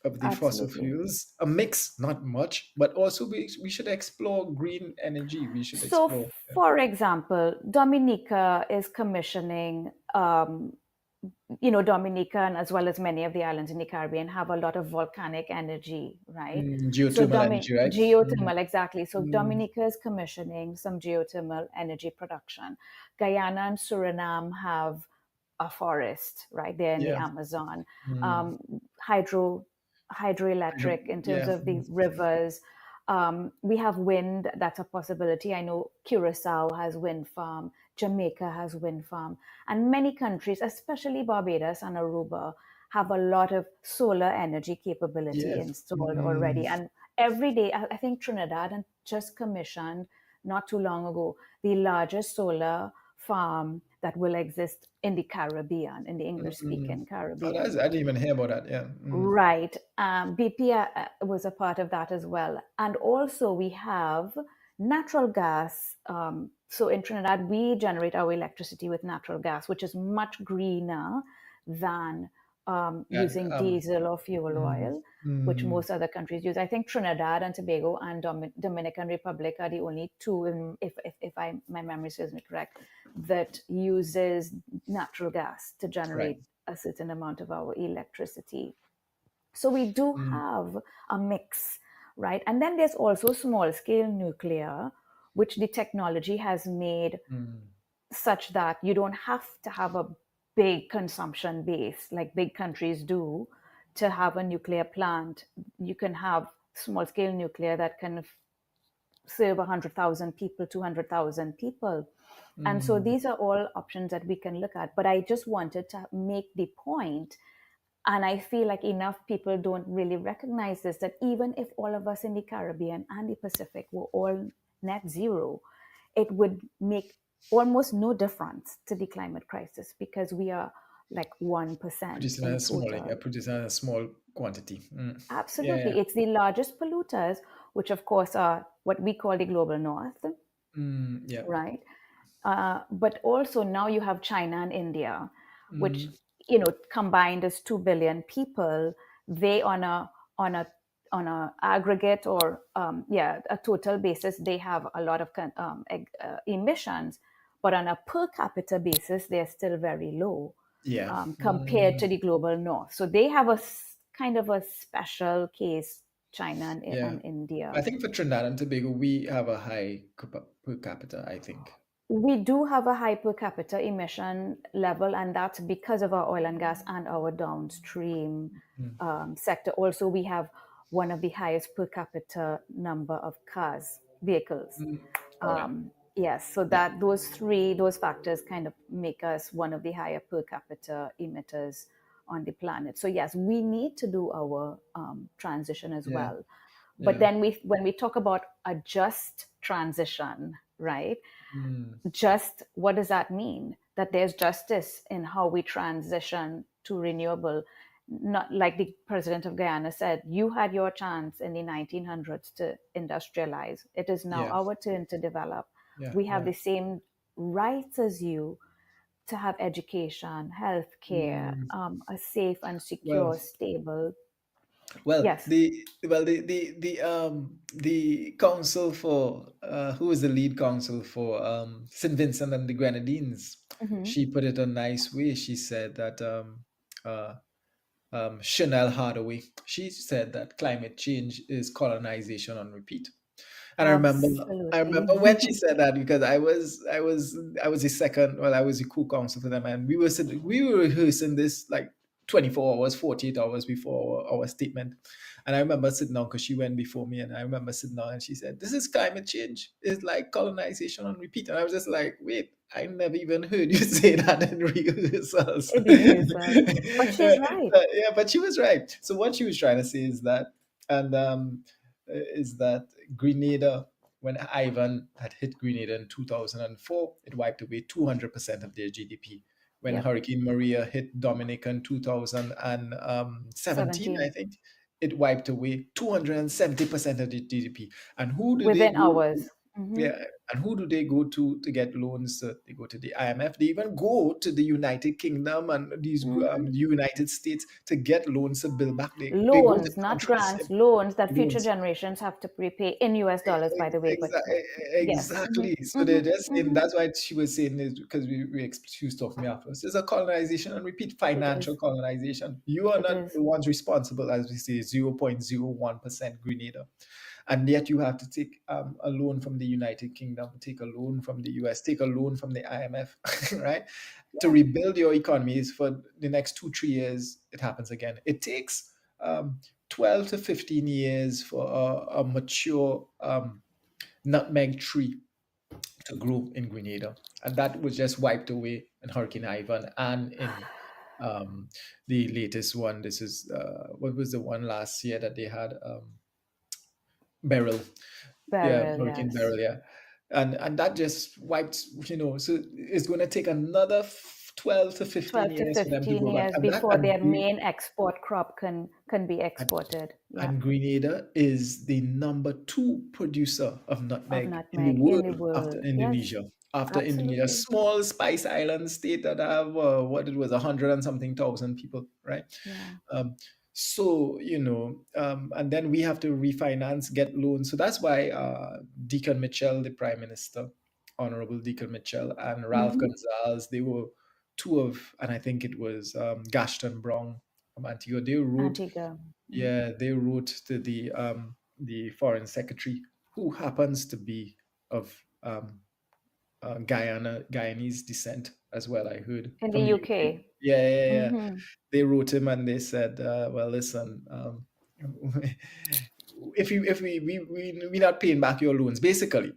fossil Absolutely. fuels, a mix, not much, but also we should explore green energy. We should So, explore. Yeah. for example, Dominica is commissioning Dominica and as well as many of the islands in the Caribbean have a lot of volcanic energy, right? So Geothermal energy, right? geothermal, exactly. So Mm, Dominica is commissioning some geothermal energy production. Guyana and Suriname have a forest, right? They're in the yeah. Amazon. Mm, Um, hydro hydroelectric in terms yeah. of the rivers. We have wind, that's a possibility. I know Curacao has wind farm, Jamaica has wind farm, and many countries, especially Barbados and Aruba, have a lot of solar energy capability Yes. installed already. And every day, I think Trinidad and just commissioned not too long ago the largest solar farm that will exist in the Caribbean, in the English Mm. speaking Oh, Caribbean. I didn't even hear about that. Yeah. Right. BP was a part of that as well. And also, we have natural gas. So in Trinidad, we generate our electricity with natural gas, which is much greener than And using diesel or fuel mm, oil, which mm, most other countries use. I think Trinidad and Tobago and Dominican Republic are the only two, my memory serves me correct, that uses natural gas to right. generate a certain amount of our electricity. So we do Mm, have a mix, right? And then there's also small scale nuclear, which the technology has made mm, such that you don't have to have a big consumption base like big countries do to have a nuclear plant. You can have small scale nuclear that can serve 100,000 people, 200,000 people. And so mm. these are all options that we can look at. But I just wanted to make the point, and I feel like enough people don't really recognize this, that even if all of us in the Caribbean and the Pacific were all net zero, it would make almost no difference to the climate crisis because we are like 1% Producing in a small, total. producing a small quantity. Mm. Yeah. Absolutely. It's the largest polluters, which of course are what we call the global north, Yeah. right? But also now you have China and India, which Mm, combined is 2 billion people. They on a on a aggregate or a total basis, they have a lot of emissions, but on a per capita basis, they're still very low yeah. compared to the global north. So they have kind of a special case, China Yeah. and India. I think for Trinidad and Tobago, we have a high per capita, I think. We do have a high per capita emission level, and that's because of our oil and gas and our downstream Mm. sector. Also, we have one of the highest per capita number of vehicles. Mm. All right. Yes, so Yeah. that those factors kind of make us one of the higher per capita emitters on the planet. So yes, we need to do our transition as Yeah. well. But Yeah. then when we talk about a just transition, right? Mm. Just what does that mean? That there's justice in how we transition to renewable. Not like the president of Guyana said, you had your chance in the 1900s to industrialize. It is now Yeah. our turn to develop. Yeah. We have Yeah. the same rights as you to have education, health care, Mm. a safe and Well, secure, stable. well, Yes. the council for who is the lead council for St. Vincent and the Grenadines, Hmm. she put it a nice way. She said that uh, Chanel Hardaway, she said that climate change is colonization on repeat. And I Absolutely. remember when she said that because I was the second, well, I was the co-counsel for them, and we were rehearsing this like 24 hours, 48 hours before our statement. And I remember sitting down because she went before me, and I remember sitting down and she said, "This is climate change. It's like colonization on repeat." And I was just like, "Wait, I never even heard you say that in rehearsals." In rehearsals. But she's right. Yeah, but she was right. So what she was trying to say and is that Grenada, when Ivan had hit Grenada in 2004, it wiped away 200% of their GDP. When Yep. Hurricane Maria hit Dominica in 2017, I 17. think, it wiped away 270% of the GDP. And who do they Within go? hours. Mm-hmm. Yeah, and who do they go to get loans? They go to the IMF. They even go to the United Kingdom and these Mm-hmm. United States to get loans to build back. They go to Loans, not countries, grants, loans that future loans. generations have to repay in US dollars, by the way. But yes. Exactly. Mm-hmm. So they're Mm-hmm. just saying Mm-hmm. that's why she was saying is because she was talking to me afterwards. It's a colonization and repeat It financial is. colonization. You are It not is. the ones responsible, as we say, 0.01% Grenada, and yet you have to take a loan from the United Kingdom, take a loan from the US, take a loan from the IMF, right? To Yeah. rebuild your economies for the next 2-3 years, it happens again. It takes 12 to 15 years for a mature nutmeg tree to grow in Grenada. And that was just wiped away in Hurricane Ivan and in the latest one. This is, what was the one last year that they had? Beryl. Yeah, Beryl, Hurricane yes. Beryl, yeah. And that just wiped, so it's going to take another 12 to 15 12 to years for them to 15 grow back. years And that, before their main export crop can be and exported. Yeah. And Grenada is the number 2 producer of Of nutmeg in the nutmeg in world the after world. Yes, Indonesia. After Indonesia, absolutely. small spice island state that have what it was 100 and something thousand people, right? Yeah. Um, so and then we have to refinance, get loans. So that's why Deacon Mitchell, the Prime Minister, Honorable Deacon Mitchell, and Ralph Mm-hmm. Gonzalez, they were two of, and I think it was Gaston Brown from Antigua. They wrote Antigua. Mhm. Yeah, they wrote to the foreign secretary, who happens to be of Guyanese descent as well. I heard In the from the UK. UK. Yeah, yeah, yeah. Mm-hmm. They wrote him and they said, "Well, listen, if we're not paying back your loans, basically,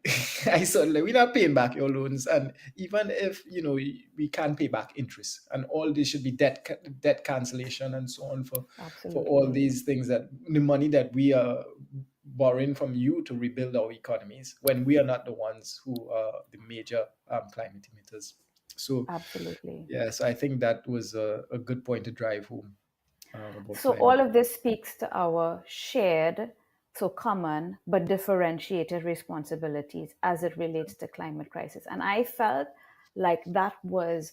I said like, we're not paying back your loans, and even if we can't pay back interest, and all this should be debt cancellation and so on for all Absolutely. these things, that the money that we are borrowing from you to rebuild our economies, when we are not the ones who are the major climate emitters." So Absolutely. yes, I think that was a good point to drive home about So all climate. of this speaks to our shared, so common, but differentiated responsibilities as it relates to climate crisis. And I felt like that was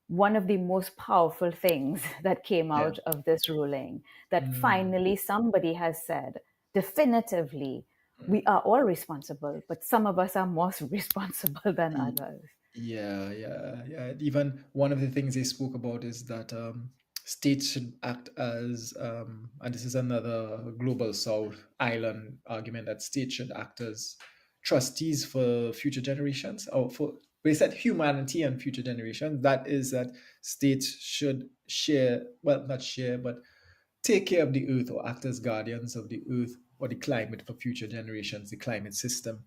one of the most powerful things that came Yeah. out of this ruling, that Mm, finally somebody has said definitively, we mm. are all responsible, but some of us are more responsible than Y- others. Yeah, yeah, yeah. Even one of the things they spoke about is that states should act as, and this is another global South island argument, that states should act as trustees for future generations, or for, they said humanity and future generations. That is that states should share, well, not share, but take care of the earth, or act as guardians of the earth or the climate for future generations, the climate system.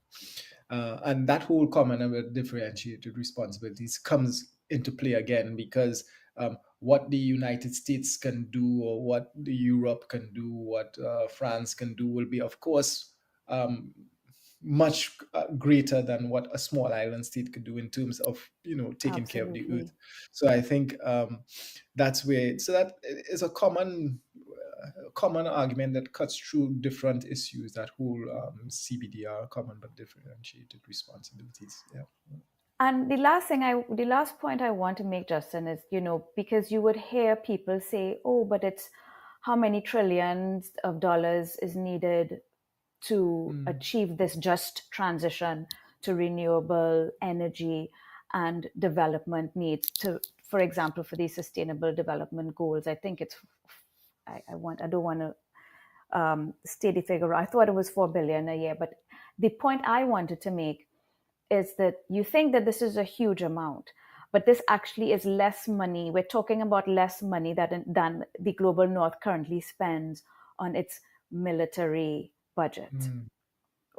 And that whole common and differentiated responsibilities comes into play again, because what the United States can do, or what the Europe can do, what France can do, will be, of course, um, much greater than what a small island state could do in terms of taking care of the earth. Absolutely. So I think that's where, so that is a common argument that cuts through different issues, that whole CBDR, common but differentiated responsibilities. Yeah. And the last point I want to make, Justin, is, because you would hear people say, oh, but it's how many trillions of dollars is needed to Mm, achieve this just transition to renewable energy, and development needs to, for example, for these sustainable development goals. I think it's, I don't want to steady figure. I thought it was 4 billion a year, but the point I wanted to make is that you think that this is a huge amount, but this actually is less money. We're talking about less money than the global north currently spends on its military budget. mm,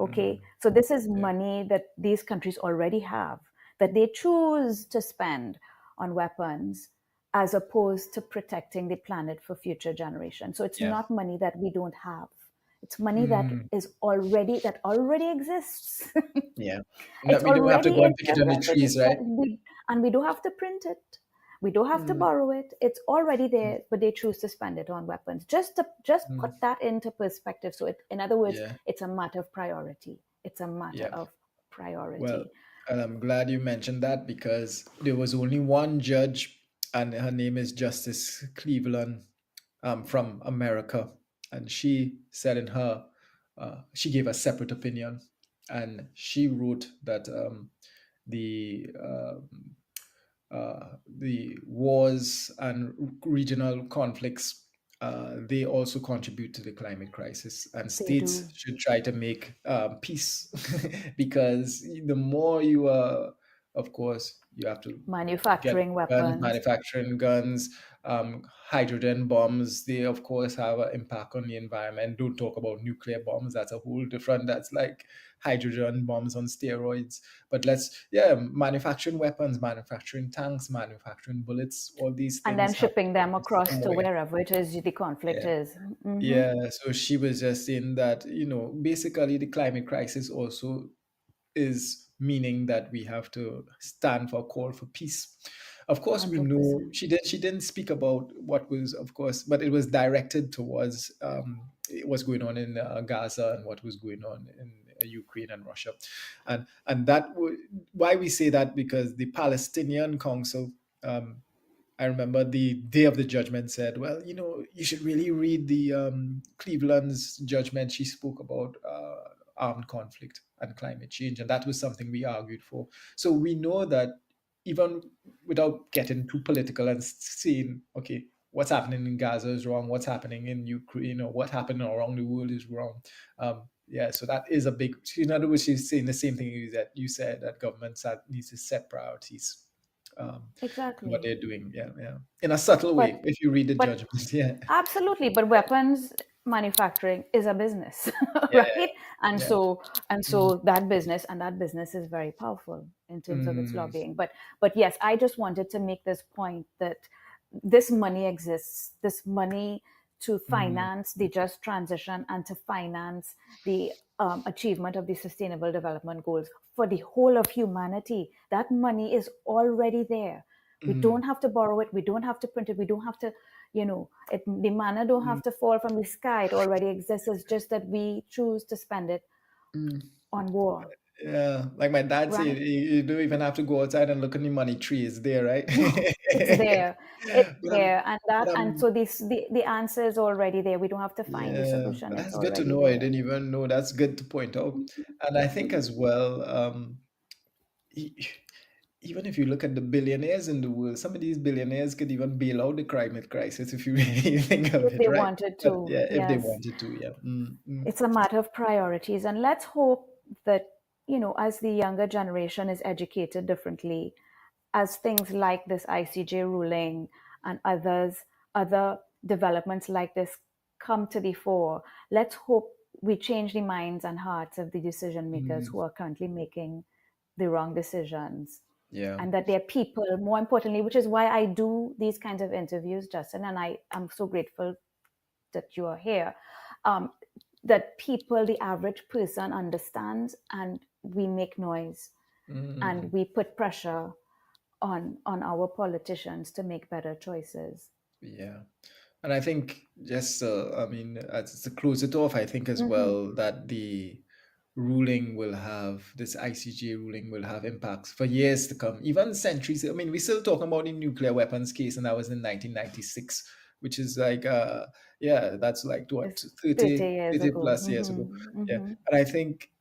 mm, Okay, so this is yeah. money that these countries already have, that they choose to spend on weapons as opposed to protecting the planet for future generations. So it's Yeah. not money that we don't have. It's money Mm, that already exists. yeah. It's That we don't have to already go in and pick their it on the budget, trees, right? and we don't have to print it. We don't have to Mm, borrow it. It's already mm, there, but they choose to spend it on weapons. Just mm, put that into perspective. So, in other words, yeah. it's a matter of priority. It's a matter Yeah. of Well, priority. and I'm glad you mentioned that because there was only one judge, and her name is Justice Cleveland, from America, and she said in her, she gave a separate opinion, and she wrote that the the wars and regional conflicts, they also contribute to the climate crisis, and They states do. should try to make peace because the more you are, of course, you have to get Manufacturing guns, weapons. manufacturing guns, hydrogen bombs. They, of course, have an impact on the environment. Don't talk about nuclear bombs. That's a whole different, that's like hydrogen bombs on steroids. But let's, yeah, manufacturing weapons, manufacturing tanks, manufacturing bullets, all these And then things have to shipping go them across to somewhere. wherever it is the conflict Yeah. is. Hmm. Yeah. So she was just saying that, basically the climate crisis also is meaning that we have to stand for a call for peace. Of course, we know 100%. she didn't speak about what was, of course, but it was directed towards what's going on in Gaza and what was going on in Ukraine and Russia, and why we say that, because the Palestinian Council. I remember the day of the judgment said, well, you should really read the Cleveland's judgment. She spoke about armed conflict and climate change, and that was something we argued for. So we know that even without getting too political and saying, okay, what's happening in Gaza is wrong, what's happening in Ukraine or what happened around the world is wrong. Yeah, so that is a big. In other words, she's saying the same thing that you said, that governments needs to set priorities. What Exactly. they're doing. Yeah, yeah. In a subtle But way, if you read the but judgment. Yeah, absolutely, but weapons manufacturing is a business, yeah, right? And yeah. so and Mm, so that business is very powerful in terms of its mm, lobbying. But yes, I just wanted to make this point that this money exists. This money to mm, finance the just transition and to finance the achievement of the sustainable development goals for the whole of humanity. That money is already there. We mm, don't have to borrow it. We don't have to print it. We don't have to, the manna don't mm, have to fall from the sky. It already exists. It's just that we choose to spend it mm. on war, Yeah, like my dad said, right? you don't even have to go outside and look at the money tree. It's there, right? No, it's there. It's but I'm, there. And but that, and I'm, so the answer is already there. We don't have to find the yeah, solution. but It's that's good to already know. I there. didn't even know. That's good to point out. And I think as well, e- even if you look at the billionaires in the world, some of these billionaires could even bail out the climate crisis if you really think of If it, they right? wanted But to, yeah, if they yes. wanted to, yeah. Mm, mm, It's a matter of priorities. And let's hope that, as the younger generation is educated differently, as things like this ICJ ruling and other developments like this come to the fore, let's hope we change the minds and hearts of the decision makers mm, who are currently making the wrong decisions. yeah. And that they're people, more importantly, which is why I do these kinds of interviews, Justin, and I am so grateful that you are here. Um, that people, the average person, understands, and we make noise and Mm, we put pressure on our politicians to make better choices. yeah. And I think just, I mean, to close it off, I think as Hmm. well that this ICJ ruling will have impacts for years to come, even centuries. I mean, we're still talking about the nuclear weapons case, and that was in 1996, which is like, yeah, that's like what, It's 30 30, years 30 ago. plus years ago. Yeah. Hmm. And I think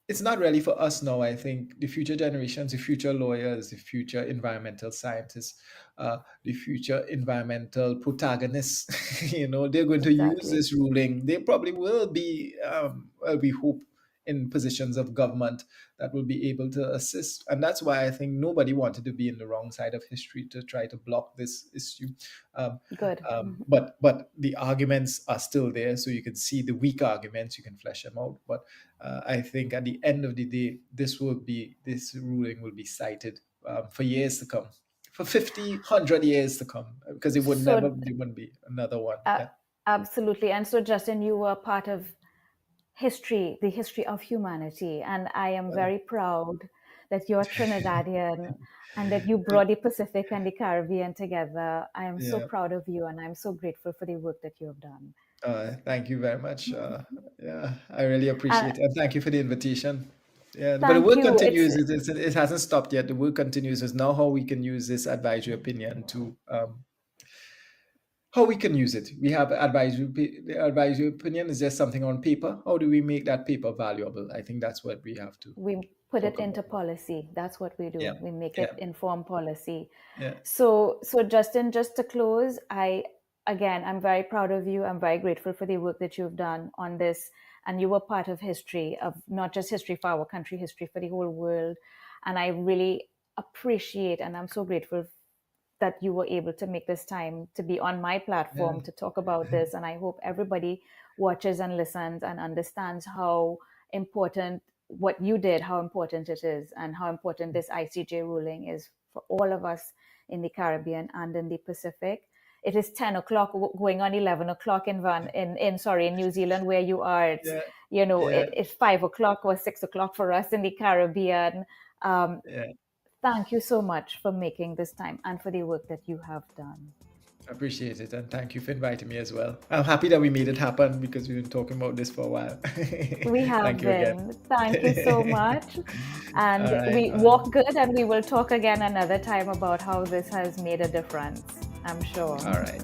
it's not really for us now. I think the future generations, the future lawyers, the future environmental scientists, the future environmental protagonists, they're going to use Exactly. this ruling. They probably will be, well, we hope, in positions of government that will be able to assist. And that's why I think nobody wanted to be in the wrong side of history to try to block this issue. Um, Good. but the arguments are still there, so you can see the weak arguments, you can flesh them out. But I think at the end of the day, this ruling will be cited for years to come, for 50, 100 years to come, because So, there wouldn't be another one. uh, Yeah, absolutely. And so, Justin, you were part of history, the history of humanity. And I am well, very proud that you're Trinidadian and that you brought the Pacific and the Caribbean together. I am so yeah. proud of you and I'm so grateful for the work that you have done. Thank you very much. Yeah, I really And appreciate it. And thank you for the invitation. Yeah, but the Thank work you. It's continues. It hasn't stopped yet. The work continues. It's now how we can use this advisory opinion to how we can use it. We have the advisory opinion is just something on paper. How do we make that paper valuable? I think that's what we have to we put it talk into about now. policy. That's what we Yeah, do. We make yeah, it inform policy. yeah, So Justin, just to close, I'm very proud of you. I'm very grateful for the work that you've done on this, and you were part of history, of not just history for our country, history for the whole world. And I really appreciate, and I'm so grateful that you were able to make this time to be on my yeah, platform to talk about this. And I hope everybody watches and listens and understands how important what you did, how important it is, and how important this ICJ ruling is for all of us in the Caribbean and in the Pacific. It is 10 o'clock, going on 11 o'clock in New Zealand, where you are. It's, yeah, yeah, it's 5 o'clock or 6 o'clock for us in the Caribbean. Um, yeah. Thank you so much for making this time and for the work that you have done. Appreciate it, and thank you for inviting me as well. I'm happy that we made it happen because we've been talking about this for a while. We have Thank you again. been. Thank you so much. All And right. we walk good, and we will talk again another time about how this has made a difference, I'm sure. All right.